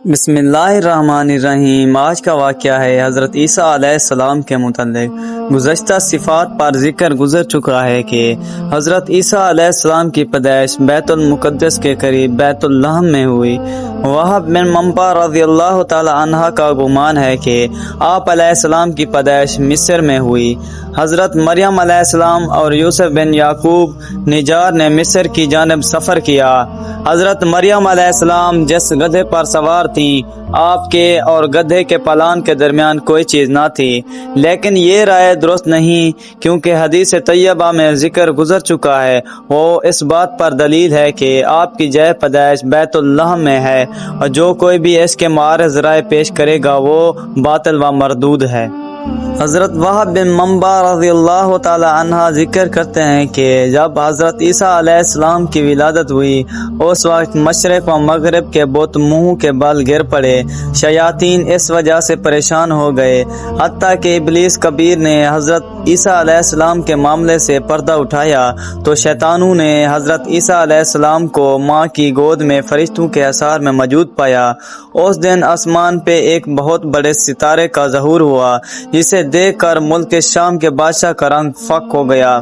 بسم اللہ الرحمن الرحیم۔ آج کا واقعہ ہے حضرت عیسیٰ علیہ السلام کے متعلق۔ گزشتہ صفات پر ذکر گزر چکا ہے کہ حضرت عیسیٰ علیہ السلام کی پیدائش بیت المقدس کے قریب بیت اللحم میں ہوئی۔ وہب بن منبع رضی اللہ تعالی عنہ کا گمان ہے کہ آپ علیہ السلام کی پیدائش مصر میں ہوئی۔ حضرت مریم علیہ السلام اور یوسف بن یعقوب نجار نے مصر کی جانب سفر کیا۔ حضرت مریم علیہ السلام جس گدھے پر سوار تھیں، آپ کے اور گدھے کے پالان کے درمیان کوئی چیز نہ تھی، لیکن یہ رائے درست نہیں، کیونکہ حدیث طیبہ میں ذکر گزر چکا ہے۔ وہ اس بات پر دلیل ہے کہ آپ کی جائے پیدائش بیت اللحم میں ہے، اور جو کوئی بھی اس کے معارض رائے پیش کرے گا وہ باطل و مردود ہے۔ حضرت وہب بن منبع رضی اللہ تعالی عنہ ذکر کرتے ہیں کہ جب حضرت عیسیٰ علیہ السلام کی ولادت ہوئی، اس وقت مشرق و مغرب کے بت منہ کے بل گر پڑے۔ شیاطین اس وجہ سے پریشان ہو گئے، حتیٰ کہ ابلیس کبیر نے حضرت عیسیٰ علیہ السلام کے معاملے سے پردہ اٹھایا تو شیطانوں نے حضرت عیسیٰ علیہ السلام کو ماں کی گود میں فرشتوں کے اثار میں موجود پایا۔ اس دن آسمان پہ ایک بہت بڑے ستارے کا ظہور ہوا، جسے دیکھ کر ملک شام کے بادشاہ کا رنگ فک ہو گیا۔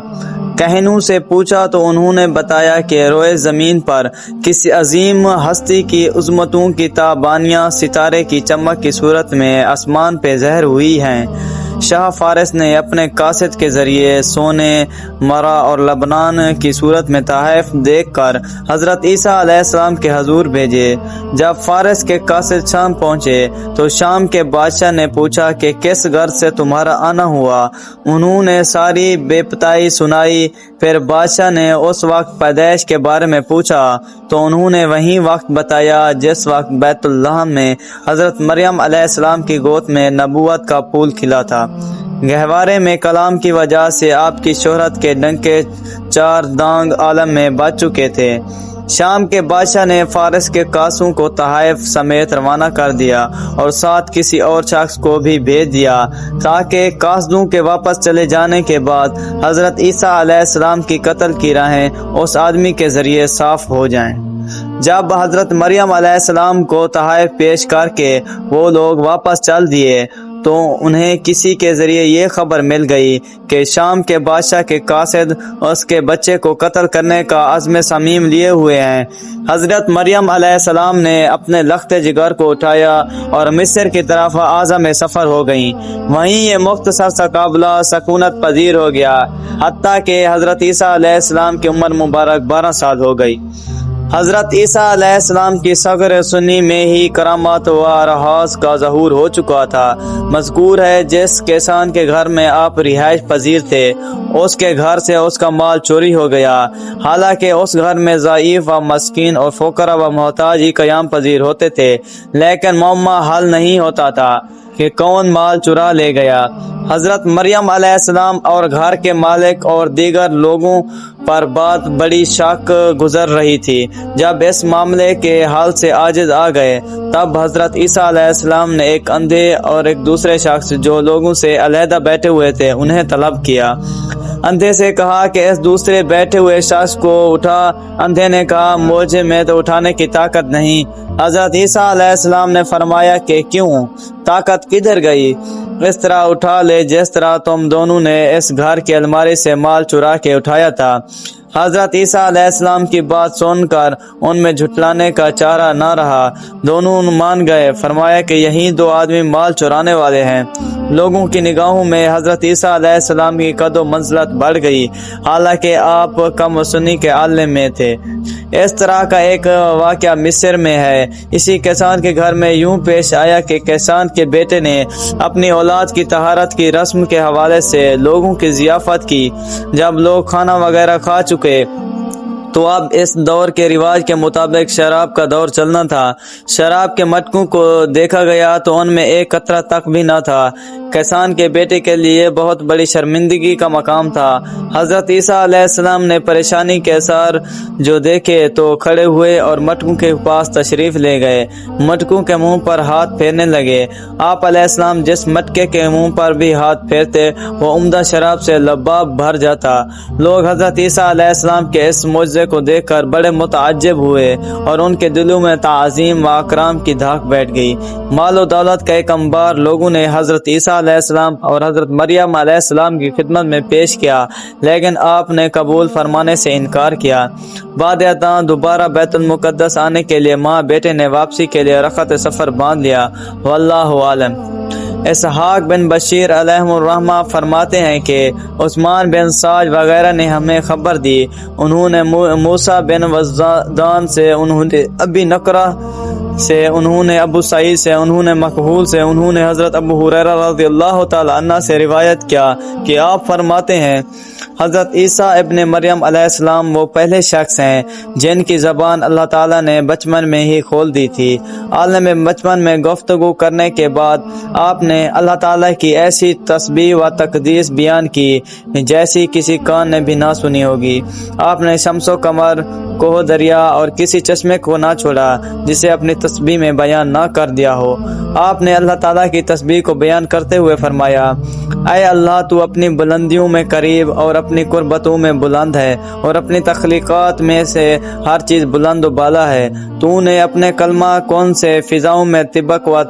کہنوں سے پوچھا تو انہوں نے بتایا کہ روئے زمین پر کسی عظیم ہستی کی عظمتوں کی تابانیاں ستارے کی چمک کی صورت میں آسمان پہ ظاہر ہوئی ہیں۔ شاہ فارس نے اپنے قاصد کے ذریعے سونے، مرا اور لبنان کی صورت میں تحائف دیکھ کر حضرت عیسیٰ علیہ السلام کے حضور بھیجے۔ جب فارس کے قاصد شام پہنچے تو شام کے بادشاہ نے پوچھا کہ کس غرض سے تمہارا آنا ہوا۔ انہوں نے ساری بے پتائی سنائی۔ پھر بادشاہ نے اس وقت پیدائش کے بارے میں پوچھا تو انہوں نے وہی وقت بتایا جس وقت بیت اللحم میں حضرت مریم علیہ السلام کی گود میں نبوت کا پھول کھلا تھا۔ گہوارے میں کلام کی وجہ سے آپ کی شہرت کے ڈنکے چار دانگ عالم میں بج چکے تھے۔ شام کے بادشاہ نے فارس کے قاصدوں کو تحائف سمیت روانہ کر دیا اور ساتھ کسی اور شخص کو بھی بھیج دیا تاکہ قاصدوں کے واپس چلے جانے کے بعد حضرت عیسیٰ علیہ السلام کی قتل کی راہیں اس آدمی کے ذریعے صاف ہو جائیں۔ جب حضرت مریم علیہ السلام کو تحائف پیش کر کے وہ لوگ واپس چل دیے تو انہیں کسی کے ذریعے یہ خبر مل گئی کہ شام کے بادشاہ کے قاصد اس کے بچے کو قتل کرنے کا عزم صمیم لیے ہوئے ہیں۔ حضرت مریم علیہ السلام نے اپنے لخت جگر کو اٹھایا اور مصر کی طرف عازم سفر ہو گئیں۔ وہیں یہ مختصر سا قافلہ سکونت پذیر ہو گیا، حتیٰ کہ حضرت عیسیٰ علیہ السلام کی عمر مبارک 12 سال ہو گئی۔ حضرت عیسیٰ علیہ السلام کی صغر سنی میں ہی کرامات و ارہاس کا ظہور ہو چکا تھا۔ مذکور ہے جس کسان کے گھر میں آپ رہائش پذیر تھے، اس کے گھر سے اس کا مال چوری ہو گیا، حالانکہ اس گھر میں ضعیف و مسکین اور فقراء و محتاج ہی قیام پذیر ہوتے تھے، لیکن معمہ حل نہیں ہوتا تھا کہ کون مال چرا لے گیا۔ حضرت مریم علیہ السلام اور گھر کے مالک اور دیگر لوگوں پر بات بڑی شک گزر رہی تھی۔ جب اس معاملے کے حل سے عاجز آ گئے تب حضرت عیسیٰ علیہ السلام نے ایک اندھے اور ایک دوسرے شخص جو لوگوں سے علیحدہ بیٹھے ہوئے تھے انہیں طلب کیا۔ اندھے سے کہا کہ اس دوسرے بیٹھے ہوئے شخص کو اٹھا۔ اندھے نے کہا مجھے میں تو اٹھانے کی طاقت نہیں۔ حضرت عیسیٰ علیہ السلام نے فرمایا کہ کیوں؟ طاقت کدھر گئی؟ اس طرح اٹھا لے جس طرح تم دونوں نے اس گھر کی الماری سے مال چرا کے اٹھایا تھا۔ حضرت عیسیٰ علیہ السلام کی بات سن کر ان میں جھٹلانے کا چارہ نہ رہا، دونوں مان گئے۔ فرمایا کہ یہی دو آدمی مال چرانے والے ہیں۔ لوگوں کی نگاہوں میں حضرت عیسیٰ علیہ السلام کی قد و منزلت بڑھ گئی، حالانکہ آپ کم و سنی کے عالم میں تھے۔ اس طرح کا ایک واقعہ مصر میں ہے۔ اسی کسان کے گھر میں یوں پیش آیا کہ کسان کے بیٹے نے اپنی اولاد کی طہارت کی رسم کے حوالے سے لوگوں کی ضیافت کی۔ جب لوگ کھانا وغیرہ کھا چکے تو اب اس دور کے رواج کے مطابق شراب کا دور چلنا تھا۔ شراب کے مٹکوں کو دیکھا گیا تو ان میں ایک قطرہ تک بھی نہ تھا۔ کسان کے بیٹے کے لیے بہت بڑی شرمندگی کا مقام تھا۔ حضرت عیسیٰ علیہ السلام نے پریشانی کے اثار جو دیکھے تو کھڑے ہوئے اور مٹکوں کے پاس تشریف لے گئے۔ مٹکوں کے منہ پر ہاتھ پھیرنے لگے۔ آپ علیہ السلام جس مٹکے کے منہ پر بھی ہاتھ پھیرتے وہ عمدہ شراب سے لباب بھر جاتا۔ لوگ حضرت عیسیٰ علیہ السلام کے اس معجزے को देखकर बड़े मुतअज्जिब हुए और उनके दिलों में ताज़ीम व अकराम की धाक बैठ गई। माल और दौलत का एक अंबार लोगों ने हज़रत ईसा अलैहिस्सलाम और हज़रत मरियम अलैहिस्सलाम की खिदमत में पेश किया, लेकिन आपने कबूल फरमाने से इनकार किया। बाद अता दोबारा बैतुल मुक़द्दस आने के लिए माँ बेटे ने वापसी के लिए रखत सफ़र बांध लिया। वल्लाहु आलम। इसहाक बिन बशीर अलैहिर्रहमा फरमाते हैं कि उस्मान बिन साज वगैरह ने हमें खबर दी, उन्होंने मूसा बिन वज़दान से, उन्होंने अबी नकरा से, उन्होंने अबू सईद से, उन्होंने मकहूल से, उन्होंने हज़रत अबू हुरैरा रज़ियल्लाहु ताला अन्हु से रिवायत किया कि आप फरमाते हैं हज़रत ईसा इब्न मरियम अलैहिस्सलाम वो पहले शख्स हैं जिनकी ज़बान अल्लाह ताला ने बचपन में ही खोल दी थी। आलम बचपन में गुफ्तगू करने के बाद आपने अल्लाह ताला की ऐसी तस्बीह व तकदीस बयान की जैसी किसी कान ने भी ना सुनी होगी। आपने शम्सो कमर, कोह दरिया और किसी चश्मे को ना छोड़ा जिसे अपनी तस्बीह में बयान ना कर दिया हो। आपने अल्लाह ताला की तस्बीह को बयान करते हुए फरमाया, ऐ अल्लाह तू अपनी बुलंदियों में करीब और अपनी कुर्बतों में बुलंद है और अपनी तख्लीकात में से हर चीज़ बुलंद व बाला है। तूने अपने कलमा कौन से फिजाओं में तिबक व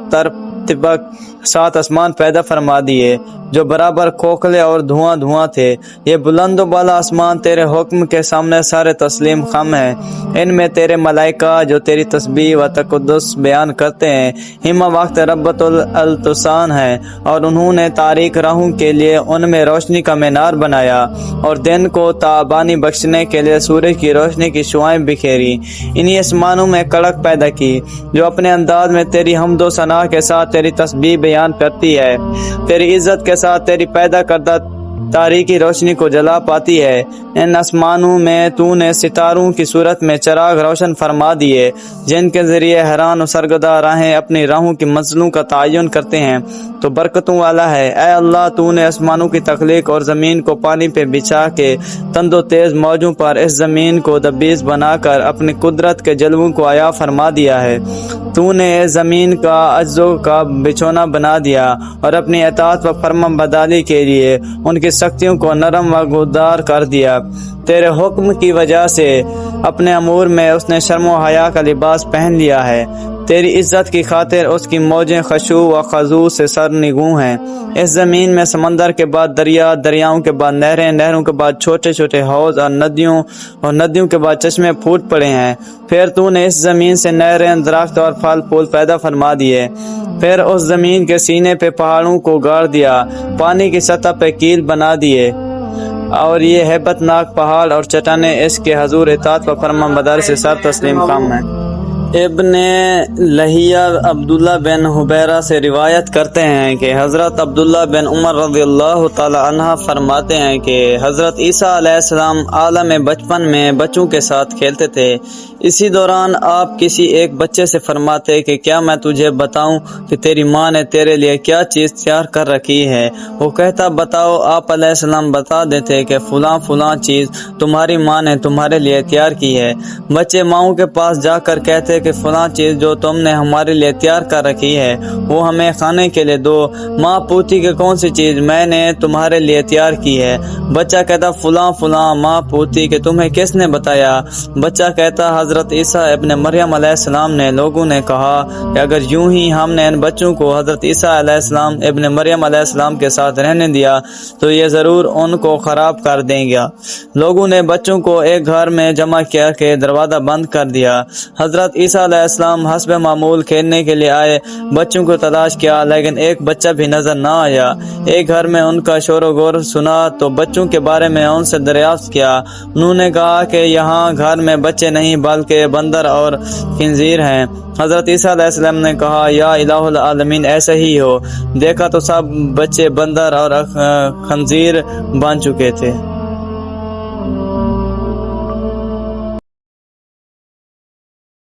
तिबक 7 आसमान पैदा फरमा दिए जो बराबर खोखले और धुआं धुआं थे। ये बुलंद बाला आसमान तेरे हुक्म के सामने सारे तस्लीम खम हैं। इनमें तेरे मलाइका जो तेरी तस्बीह व तक़द्दुस बयान करते हैं हिमा वक्त रब्बतुल अल्तुसान है, और उन्होंने तारीक राहों के लिए उनमें रोशनी का मीनार बनाया और दिन को ताबानी बख्शने के लिए सूरज की रोशनी की शुआएं बिखेरी। इन्हीं आसमानों में कड़क पैदा की जो अपने अंदाज में तेरी हम्दो सना के साथ तेरी तस्बीह बयान करती है। तेरी इज्जत के साथ तेरी पैदा करदा तारीकी रोशनी को जला पाती है। इन आसमानों में तूने सितारों की सूरत में चराग रोशन फरमा दिए जिनके ज़रिए हैरान और सरगदा राहें अपनी राहों की मंजिलों का तयन करते हैं तो बरकतों वाला है। ऐ अल्लाह तूने आसमानों की तख्लीक और ज़मीन को पानी पे बिछा के तंदो तेज़ मौजों पर इस ज़मीन को दबीज़ बनाकर अपनी कुदरत के जलवों को आया फरमा दिया है। तूने इस ज़मीन का अज्जों का बिछोना बना दिया और अपनी अताअत व फरमाबरदारी के लिए उनकी शक्तियों को नरम व गुदार कर दिया। तेरे हुक्म की वजह से अपने अमूर में उसने शर्म व हया का लिबास पहन लिया है। तेरी इज्जत की खातिर उसकी मौजें खशू व खजू से सरनिगू हैं। इस ज़मीन में समंदर के बाद दरिया, दरियाओं के बाद नहरें, नहरों के बाद छोटे छोटे हौज और नदियों के बाद चश्मे फूट पड़े हैं। फिर तूने इस ज़मीन से नहरें, दरख्त और फल फूल पैदा फरमा दिए। फिर उस ज़मीन के सीने पे पहाड़ों को गाड़ दिया, पानी की सतह पे कील बना दिए और ये हैबतनाक पहाड़ और चट्टानें इसके हजूर इताअत व फरमाबरदारी से सर तस्लीम काम हैं। इब्ने लहिया अब्दुल्ला बिन हुबैरा से रिवायत करते हैं कि हज़रत अब्दुल्ला बिन उमर रज़ियल्लाहु ताला अन्हा फरमाते हैं कि हज़रत ईसा अलैहिस्सलाम आलम बचपन में बच्चों के साथ खेलते थे। इसी दौरान आप किसी एक बच्चे से फरमाते कि क्या मैं तुझे बताऊं कि तेरी माँ ने तेरे लिए क्या चीज़ तैयार कर रखी है। वो कहता बताओ। आप अलैहिस्सलाम बता देते कि फलां फलां चीज़ तुम्हारी माँ ने तुम्हारे लिए तैयार की है। बच्चे माँओं के पास जाकर कहते कि फलां चीज़ जो तुमने हमारे लिए तैयार कर रखी है वो हमें खाने के लिए दो। माँ पूछती कि कौन सी चीज़ मैंने तुम्हारे लिए तैयार की है। बच्चा कहता फलां फलां। माँ पूछती कि तुम्हें किसने बताया। बच्चा कहता हज़रत ईसा इब्न मरियम अलैहिस्सलाम ने। लोगों ने कहा कि अगर यूं ही हमने इन बच्चों को हज़रत ईसा अलैहिस्सलाम इब्न मरियम अलैहिस्सलाम के साथ रहने दिया तो ये ज़रूर उनको ख़राब कर देंगे। लोगों ने बच्चों को एक घर में जमा किया के दरवाज़ा बंद कर दिया। हज़रत ईसा अलैहिस्सलाम हस्ब मामूल खेलने के लिए आए, बच्चों को तलाश किया लेकिन एक बच्चा भी नजर ना आया। एक घर में उनका शोर गोर सुना तो बच्चों के बारे में उनसे दरियाफ्त किया। उन्होंने कहा कि यहाँ घर में बच्चे नहीं बल्कि बंदर और खिंजीर हैं। हज़रत ईसा अलैहिस्सलाम ने कहा या इलाहुल आलमीन ऐसा ही हो। देखा तो सब बच्चे बंदर और खंजीर बन चुके थे।